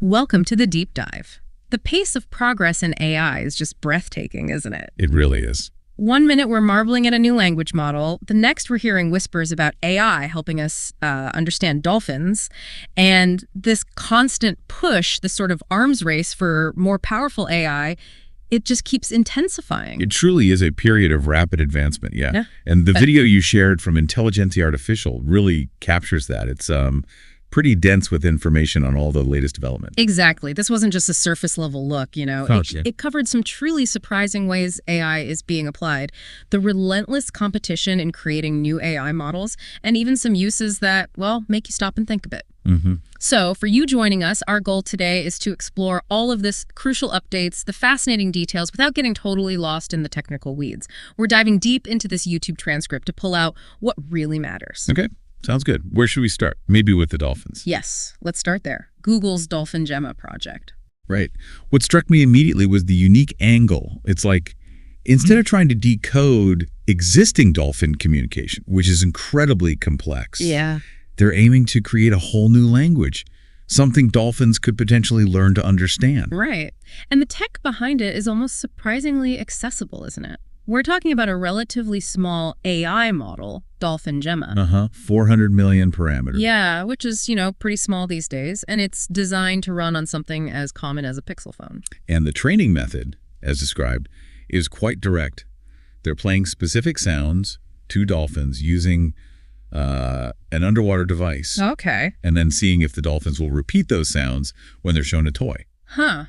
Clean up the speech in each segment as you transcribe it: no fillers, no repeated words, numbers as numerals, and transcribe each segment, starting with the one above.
Welcome to the deep dive. The pace of progress in AI is just breathtaking, isn't it? It really is. One minute we're marveling at a new language model, the next we're hearing whispers about AI helping us understand dolphins, and this constant push, this sort of arms race for more powerful AI, it just keeps intensifying. It truly is a period of rapid advancement, Yeah. And the video you shared from Intelligentsia Artificial really captures that. It's pretty dense with information on all the latest development. Exactly. This wasn't just a surface level look, Okay. It covered some truly surprising ways AI is being applied, the relentless competition in creating new AI models, and even some uses that, well, make you stop and think a bit. So for you joining us, our goal today is to explore all of this crucial updates, the fascinating details, without getting totally lost in the technical weeds. We're diving deep into this YouTube transcript to pull out what really matters. Okay, sounds good. Where should we start? Maybe with the dolphins. Yes, let's start there. Google's Dolphin Gemma project. Right. What struck me immediately was the unique angle. It's like, instead of trying to decode existing dolphin communication, which is incredibly complex, Yeah. they're aiming to create a whole new language, something dolphins could potentially learn to understand. Right. And the tech behind it is almost surprisingly accessible, isn't it? We're talking about a relatively small AI model, Dolphin Gemma. 400 million parameters. Yeah, which is, pretty small these days, and it's designed to run on something as common as a Pixel phone. And the training method, as described, is quite direct. They're playing specific sounds to dolphins using an underwater device, Okay. and then seeing if the dolphins will repeat those sounds when they're shown a toy. Huh.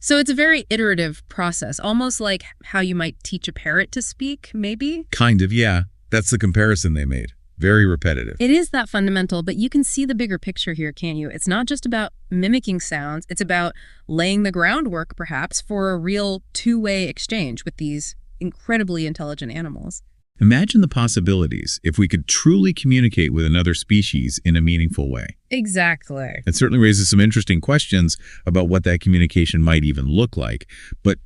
So it's a very iterative process, almost like how you might teach a parrot to speak, maybe? Kind of, yeah. That's the comparison they made. Very repetitive. It is that fundamental, but you can see the bigger picture here, can't you? It's not just about mimicking sounds. It's about laying the groundwork, perhaps, for a real two-way exchange with these incredibly intelligent animals. Imagine the possibilities if we could truly communicate with another species in a meaningful way. Exactly. It certainly raises some interesting questions about what that communication might even look like. But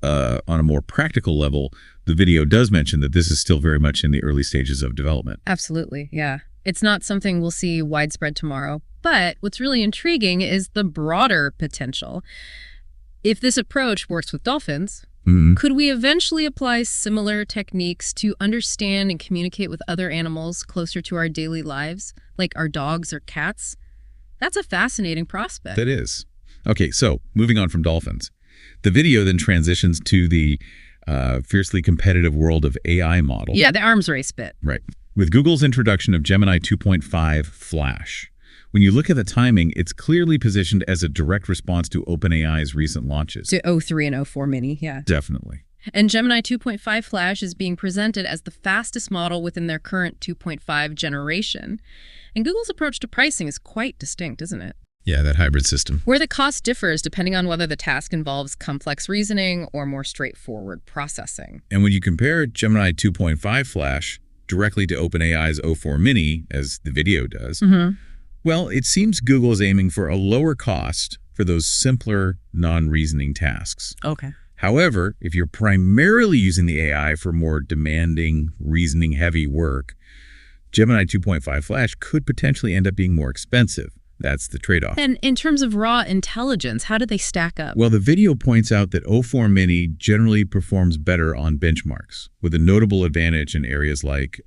on a more practical level, the video does mention that this is still very much in the early stages of development. Absolutely, yeah. It's not something we'll see widespread tomorrow, but what's really intriguing is the broader potential. If this approach works with dolphins, could we eventually apply similar techniques to understand and communicate with other animals closer to our daily lives, like our dogs or cats? That's a fascinating prospect. That is. Okay, so moving on from dolphins. The video then transitions to the fiercely competitive world of AI model. Yeah, the arms race bit. Right. With Google's introduction of Gemini 2.5 Flash. When you look at the timing, it's clearly positioned as a direct response to OpenAI's recent launches. To O3 and O4 Mini, yeah. Definitely. And Gemini 2.5 Flash is being presented as the fastest model within their current 2.5 generation. And Google's approach to pricing is quite distinct, isn't it? Yeah, that hybrid system. Where the cost differs depending on whether the task involves complex reasoning or more straightforward processing. And when you compare Gemini 2.5 Flash directly to OpenAI's O4 Mini, as the video does, well, it seems Google is aiming for a lower cost for those simpler, non-reasoning tasks. Okay. However, if you're primarily using the AI for more demanding, reasoning-heavy work, Gemini 2.5 Flash could potentially end up being more expensive. That's the trade-off. And in terms of raw intelligence, how do they stack up? Well, the video points out that O4 Mini generally performs better on benchmarks, with a notable advantage in areas like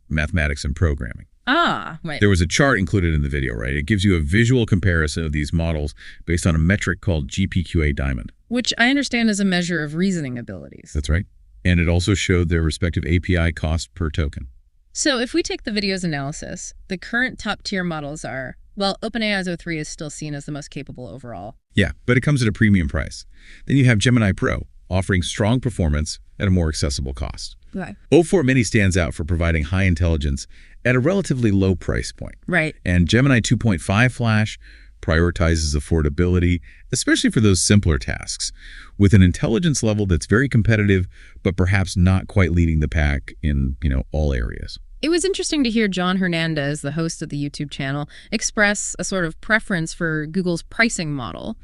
mathematics and programming. Ah, right. There was a chart included in the video, right? It gives you a visual comparison of these models based on a metric called GPQA Diamond. Which I understand is a measure of reasoning abilities. That's right. And it also showed their respective API cost per token. So if we take the video's analysis, the current top-tier models are, well, OpenAI's O3 is still seen as the most capable overall. Yeah, but it comes at a premium price. Then you have Gemini Pro, offering strong performance at a more accessible cost. Okay. O4 Mini stands out for providing high intelligence at a relatively low price point. Right. And Gemini 2.5 Flash prioritizes affordability, especially for those simpler tasks, with an intelligence level that's very competitive, but perhaps not quite leading the pack in, all areas. It was interesting to hear John Hernandez, the host of the YouTube channel, express a sort of preference for Google's pricing model.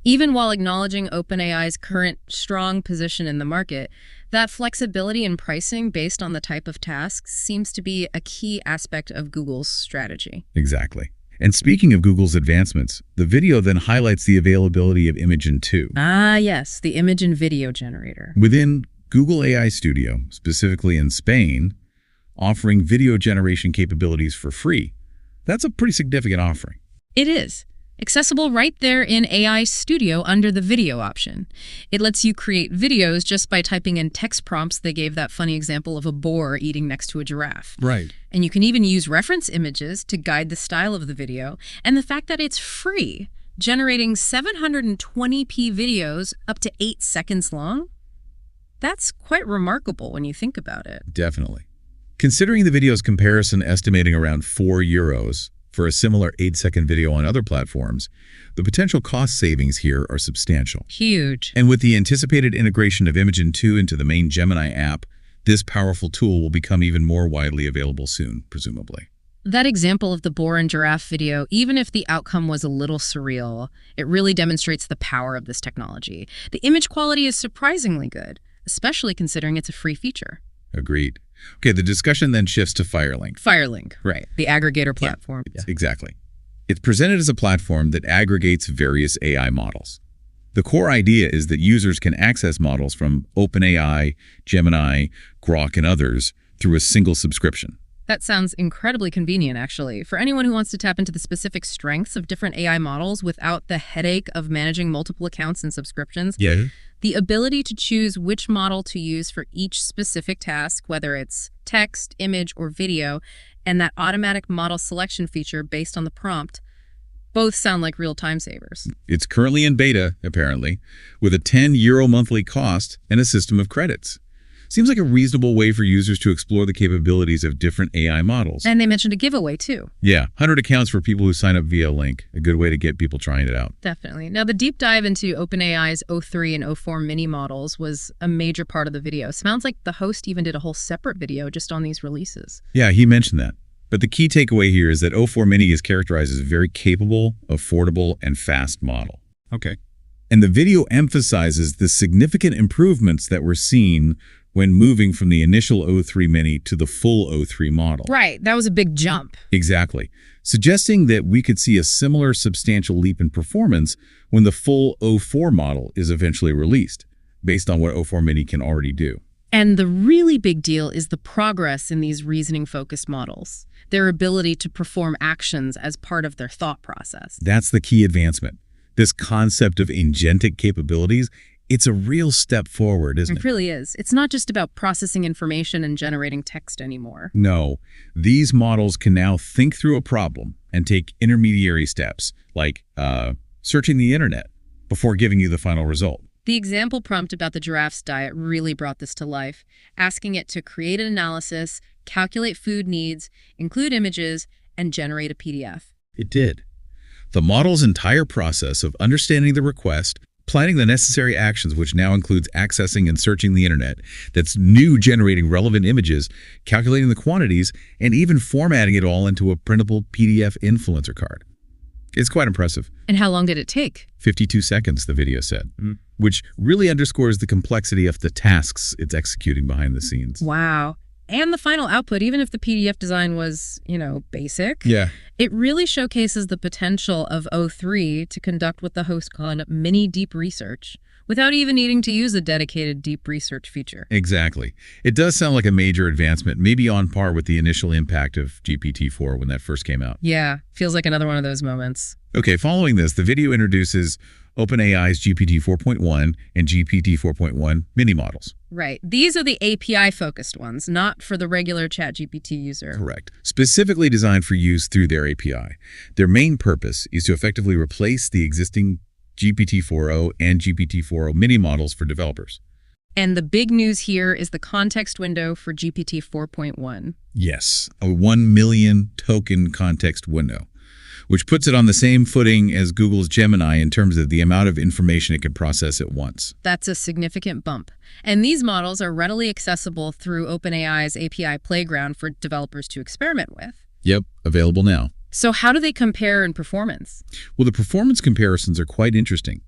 Even while acknowledging OpenAI's current strong position in the market, that flexibility in pricing based on the type of tasks seems to be a key aspect of Google's strategy. Exactly. And speaking of Google's advancements, the video then highlights the availability of Imagen 2. Ah, yes, the image and video generator. Within Google AI Studio, specifically in Spain, offering video generation capabilities for free. That's a pretty significant offering. It is. Accessible right there in AI Studio under the video option. It lets you create videos just by typing in text prompts. They gave that funny example of a boar eating next to a giraffe. Right. And you can even use reference images to guide the style of the video. And the fact that it's free, generating 720p videos up to 8 seconds long, that's quite remarkable when you think about it. Definitely. Considering the video's comparison estimating around €4 for a similar 8-second video on other platforms, the potential cost savings here are substantial. Huge. And with the anticipated integration of Imagen 2 into the main Gemini app, this powerful tool will become even more widely available soon, presumably. That example of the boar and giraffe video, even if the outcome was a little surreal, it really demonstrates the power of this technology. The image quality is surprisingly good, especially considering it's a free feature. Agreed. Okay, the discussion then shifts to Firelink. Firelink, right. The aggregator platform. Yeah, exactly. It's presented as a platform that aggregates various AI models. The core idea is that users can access models from OpenAI, Gemini, Grok, and others through a single subscription. That sounds incredibly convenient, actually, for anyone who wants to tap into the specific strengths of different AI models without the headache of managing multiple accounts and subscriptions. Yeah. The ability to choose which model to use for each specific task, whether it's text, image, or video, and that automatic model selection feature based on the prompt, both sound like real time savers. It's currently in beta, apparently, with a €10 monthly cost and a system of credits. Seems like a reasonable way for users to explore the capabilities of different AI models. And they mentioned a giveaway, too. Yeah, 100 accounts for people who sign up via link. A good way to get people trying it out. Definitely. Now, the deep dive into OpenAI's O3 and O4 mini models was a major part of the video. Sounds like the host even did a whole separate video just on these releases. Yeah, he mentioned that. But the key takeaway here is that O4 Mini is characterized as a very capable, affordable, and fast model. Okay. And the video emphasizes the significant improvements that were seen when moving from the initial O3 Mini to the full O3 model. Right, that was a big jump. Exactly. Suggesting that we could see a similar substantial leap in performance when the full O4 model is eventually released, based on what O4 Mini can already do. And the really big deal is the progress in these reasoning-focused models, their ability to perform actions as part of their thought process. That's the key advancement. This concept of agentic capabilities, it's a real step forward, isn't it? It really is. It's not just about processing information and generating text anymore. No, these models can now think through a problem and take intermediary steps, like searching the internet, before giving you the final result. The example prompt about the giraffe's diet really brought this to life, asking it to create an analysis, calculate food needs, include images, and generate a PDF. It did. The model's entire process of understanding the request, planning the necessary actions, which now includes accessing and searching the internet, that's new generating relevant images, calculating the quantities, and even formatting it all into a printable PDF influencer card. It's quite impressive. And how long did it take? 52 seconds, the video said, which really underscores the complexity of the tasks it's executing behind the scenes. Wow. And the final output, even if the PDF design was, basic, Yeah. it really showcases the potential of O3 to conduct what the host called mini deep research without even needing to use a dedicated deep research feature. Exactly. It does sound like a major advancement, maybe on par with the initial impact of GPT-4 when that first came out. Yeah, feels like another one of those moments. Okay, following this, the video introduces OpenAI's GPT 4.1 and GPT 4.1 mini models. Right. These are the API-focused ones, not for the regular ChatGPT user. Correct. Specifically designed for use through their API. Their main purpose is to effectively replace the existing GPT-4o and GPT-4o mini models for developers. And the big news here is the context window for GPT 4.1. Yes, a 1 million token context window, which puts it on the same footing as Google's Gemini in terms of the amount of information it can process at once. That's a significant bump. And these models are readily accessible through OpenAI's API playground for developers to experiment with. Yep, available now. So how do they compare in performance? Well, the performance comparisons are quite interesting.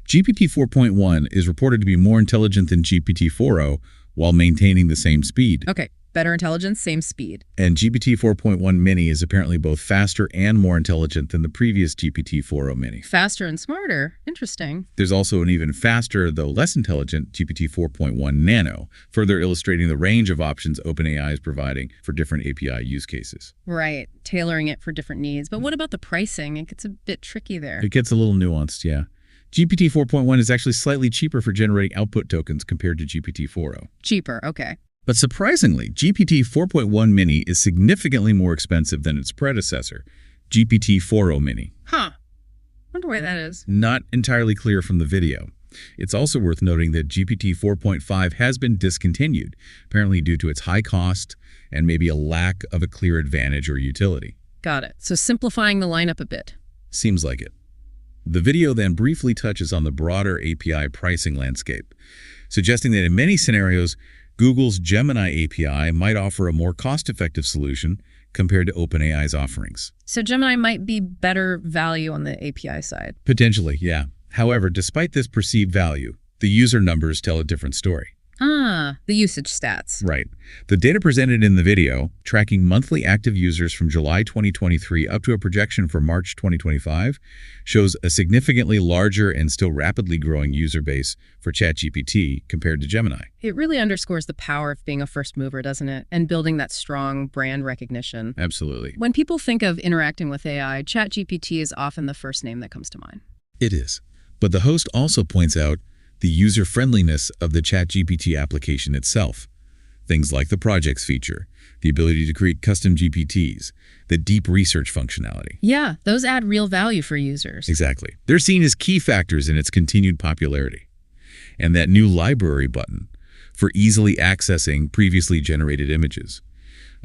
GPT 4.1 is reported to be more intelligent than GPT 4o while maintaining the same speed. Okay, better intelligence, same speed. And GPT 4.1 Mini is apparently both faster and more intelligent than the previous GPT 4o Mini. Faster and smarter. Interesting. There's also an even faster, though less intelligent, GPT 4.1 Nano, further illustrating the range of options OpenAI is providing for different API use cases. Right, tailoring it for different needs. But what about the pricing? It gets a bit tricky there. It gets a little nuanced, yeah. GPT 4.1 is actually slightly cheaper for generating output tokens compared to GPT 4o. Cheaper, okay. But surprisingly, GPT 4.1 Mini is significantly more expensive than its predecessor, GPT 4o Mini. Huh. Wonder why that is. Not entirely clear from the video. It's also worth noting that GPT 4.5 has been discontinued, apparently due to its high cost and maybe a lack of a clear advantage or utility. Got it. So simplifying the lineup a bit. Seems like it. The video then briefly touches on the broader API pricing landscape, suggesting that in many scenarios, Google's Gemini API might offer a more cost-effective solution compared to OpenAI's offerings. So Gemini might be better value on the API side. Potentially, yeah. However, despite this perceived value, the user numbers tell a different story. Ah, the usage stats. Right. The data presented in the video, tracking monthly active users from July 2023 up to a projection for March 2025, shows a significantly larger and still rapidly growing user base for ChatGPT compared to Gemini. It really underscores the power of being a first mover, doesn't it? And building that strong brand recognition. Absolutely. When people think of interacting with AI, ChatGPT is often the first name that comes to mind. It is. But the host also points out the user-friendliness of the ChatGPT application itself. Things like the projects feature, the ability to create custom GPTs, the deep research functionality. Yeah, those add real value for users. Exactly. They're seen as key factors in its continued popularity. And that new library button for easily accessing previously generated images.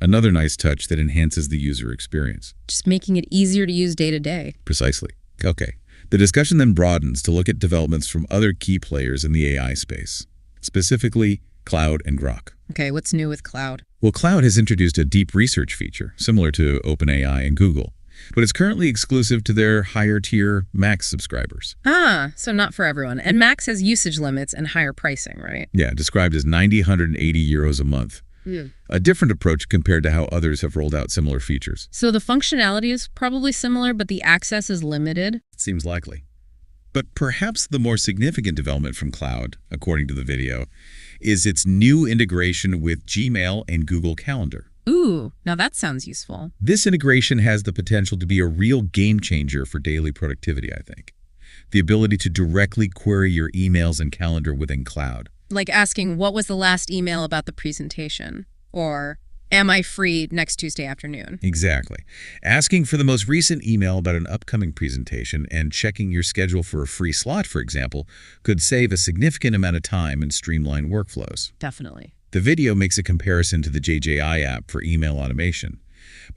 Another nice touch that enhances the user experience. Just making it easier to use day to day. Precisely. Okay. The discussion then broadens to look at developments from other key players in the AI space, specifically Cloud and Grok. Okay, what's new with Cloud? Well, Cloud has introduced a deep research feature, similar to OpenAI and Google, but it's currently exclusive to their higher-tier Max subscribers. Ah, so not for everyone. And Max has usage limits and higher pricing, right? Yeah, described as 180 euros a month. A different approach compared to how others have rolled out similar features. So the functionality is probably similar, but the access is limited? Seems likely. But perhaps the more significant development from Cloud, according to the video, is its new integration with Gmail and Google Calendar. Ooh, now that sounds useful. This integration has the potential to be a real game changer for daily productivity, I think. The ability to directly query your emails and calendar within Cloud. Like asking, what was the last email about the presentation? Or, am I free next Tuesday afternoon? Exactly. Asking for the most recent email about an upcoming presentation and checking your schedule for a free slot, for example, could save a significant amount of time and streamline workflows. Definitely. The video makes a comparison to the JJI app for email automation,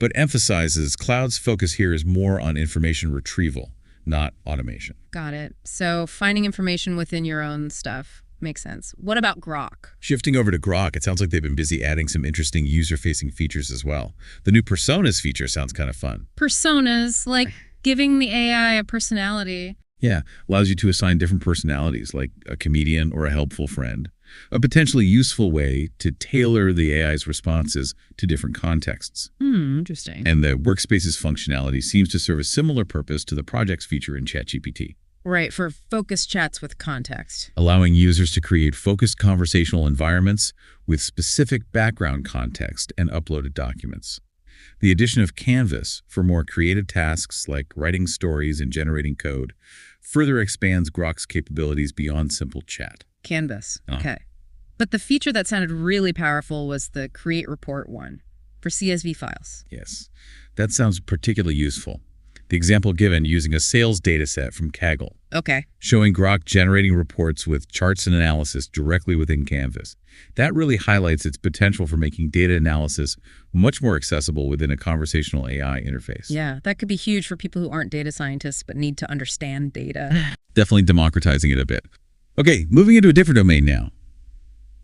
but emphasizes Cloud's focus here is more on information retrieval, not automation. Got it. So finding information within your own stuff. Makes sense. What about Grok? Shifting over to Grok, it sounds like they've been busy adding some interesting user-facing features as well. The new Personas feature sounds kind of fun. Personas, like giving the AI a personality. Yeah, allows you to assign different personalities, like a comedian or a helpful friend. A potentially useful way to tailor the AI's responses to different contexts. Interesting. And the Workspaces functionality seems to serve a similar purpose to the Projects feature in ChatGPT. Right, for focused chats with context. Allowing users to create focused conversational environments with specific background context and uploaded documents. The addition of Canvas for more creative tasks like writing stories and generating code further expands Grok's capabilities beyond simple chat. Canvas, okay. But the feature that sounded really powerful was the Create Report one for CSV files. Yes, that sounds particularly useful. The example given using a sales dataset from Kaggle. Okay. Showing Grok generating reports with charts and analysis directly within Canvas. That really highlights its potential for making data analysis much more accessible within a conversational AI interface. Yeah, that could be huge for people who aren't data scientists but need to understand data. Definitely democratizing it a bit. Okay, moving into a different domain now.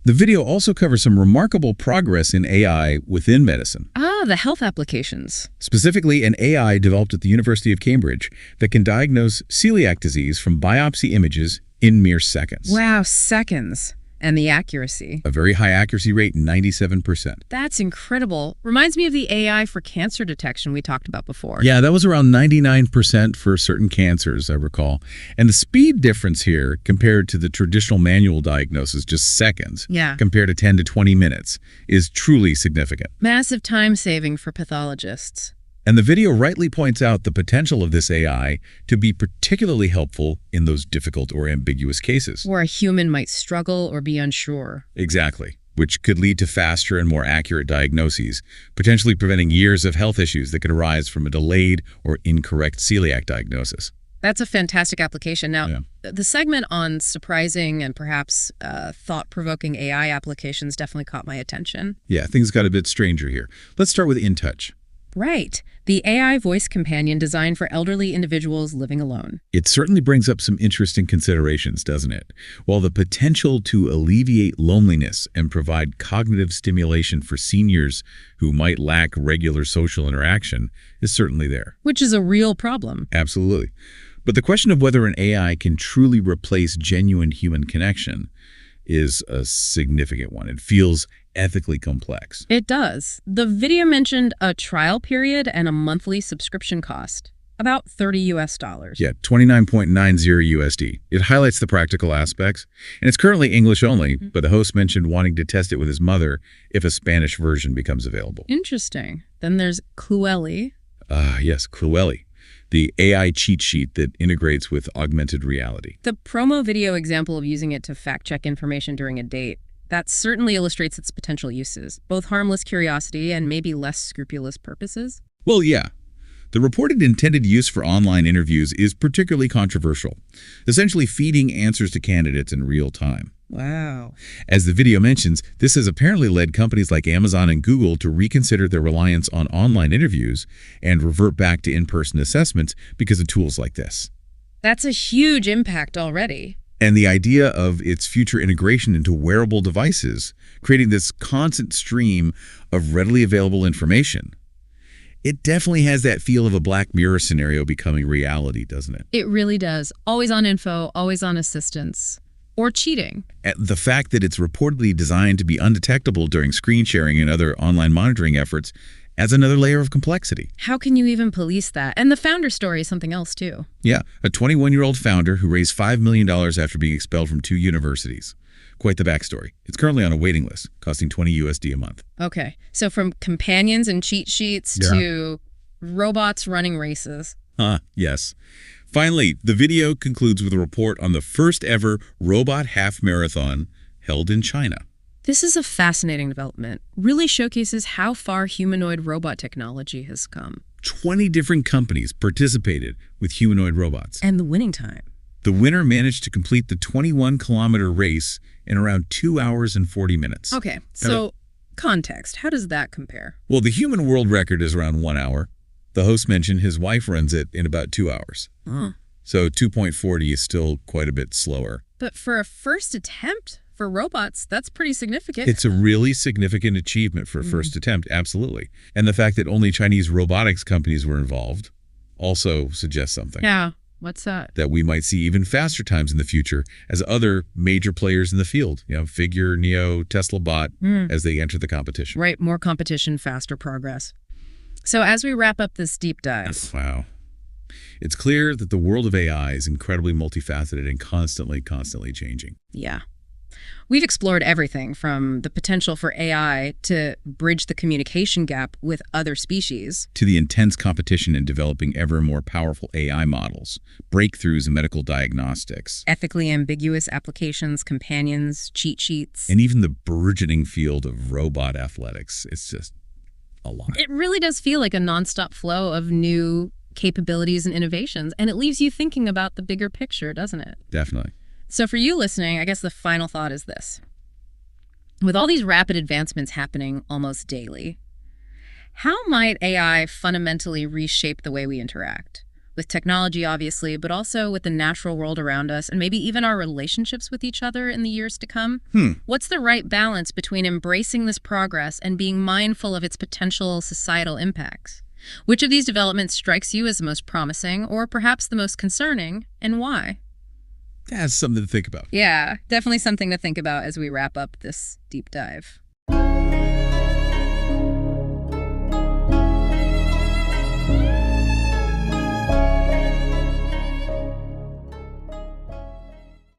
The video also covers some remarkable progress in AI within medicine. Ah, the health applications. Specifically, an AI developed at the University of Cambridge that can diagnose celiac disease from biopsy images in mere seconds. Wow, seconds. And the accuracy. A very high accuracy rate, 97%. That's incredible. Reminds me of the AI for cancer detection we talked about before. Yeah, that was around 99% for certain cancers, I recall. And the speed difference here compared to the traditional manual diagnosis, just seconds, compared to 10 to 20 minutes, is truly significant. Massive time saving for pathologists. And the video rightly points out the potential of this AI to be particularly helpful in those difficult or ambiguous cases. Where a human might struggle or be unsure. Exactly, which could lead to faster and more accurate diagnoses, potentially preventing years of health issues that could arise from a delayed or incorrect celiac diagnosis. That's a fantastic application. Now, the segment on surprising and perhaps thought-provoking AI applications definitely caught my attention. Yeah, things got a bit stranger here. Let's start with InTouch. Right. The AI voice companion designed for elderly individuals living alone. It certainly brings up some interesting considerations, doesn't it? While the potential to alleviate loneliness and provide cognitive stimulation for seniors who might lack regular social interaction is certainly there. Which is a real problem. Absolutely. But the question of whether an AI can truly replace genuine human connection is a significant one. It feels ethically complex. It does. The video mentioned a trial period and a monthly subscription cost, about $30 US. Yeah, 29.90 USD. It highlights the practical aspects, and it's currently English only, but the host mentioned wanting to test it with his mother if a Spanish version becomes available. Interesting. Then there's Cluelli. Yes, Cluelli, the AI cheat sheet that integrates with augmented reality. The promo video example of using it to fact-check information during a date, that certainly illustrates its potential uses, both harmless curiosity and maybe less scrupulous purposes. Well, yeah. The reported intended use for online interviews is particularly controversial, essentially feeding answers to candidates in real time. Wow. As the video mentions, this has apparently led companies like Amazon and Google to reconsider their reliance on online interviews and revert back to in-person assessments because of tools like this. That's a huge impact already. And the idea of its future integration into wearable devices, creating this constant stream of readily available information. It definitely has that feel of a Black Mirror scenario becoming reality, doesn't it? It really does. Always on info, always on assistance. Or cheating. The fact that it's reportedly designed to be undetectable during screen sharing and other online monitoring efforts adds another layer of complexity. How can you even police that? And the founder story is something else, too. Yeah, a 21-year-old founder who raised $5 million after being expelled from 2 universities. Quite the backstory. It's currently on a waiting list, costing $20 USD a month. Okay, so from companions and cheat sheets to robots running races. Yes. Finally, the video concludes with a report on the first ever robot half marathon held in China. This is a fascinating development. Really showcases how far humanoid robot technology has come. 20 different companies participated with humanoid robots. And the winning time. The winner managed to complete the 21-kilometer race in around 2 hours and 40 minutes. Okay, so context. How does that compare? Well, the human world record is around 1 hour. The host mentioned his wife runs it in about 2 hours. So 2.40 is still quite a bit slower. But for a first attempt for robots, that's pretty significant. It's a really significant achievement for a first attempt, absolutely. And the fact that only Chinese robotics companies were involved also suggests something. Yeah, what's that? That we might see even faster times in the future as other major players in the field, Figure, Neo, Tesla Bot, as they enter the competition. Right, more competition, faster progress. So as we wrap up this deep dive. Wow. It's clear that the world of AI is incredibly multifaceted and constantly changing. Yeah. We've explored everything from the potential for AI to bridge the communication gap with other species, to the intense competition in developing ever more powerful AI models, breakthroughs in medical diagnostics, ethically ambiguous applications, companions, cheat sheets, and even the burgeoning field of robot athletics. It's just a lot. It really does feel like a nonstop flow of new capabilities and innovations, and it leaves you thinking about the bigger picture, doesn't it? Definitely. So for you listening, I guess the final thought is this. With all these rapid advancements happening almost daily, how might AI fundamentally reshape the way we interact? With technology, obviously, but also with the natural world around us, and maybe even our relationships with each other in the years to come? What's the right balance between embracing this progress and being mindful of its potential societal impacts? Which of these developments strikes you as the most promising, or perhaps the most concerning, and why? That's something to think about. Yeah, definitely something to think about as we wrap up this deep dive.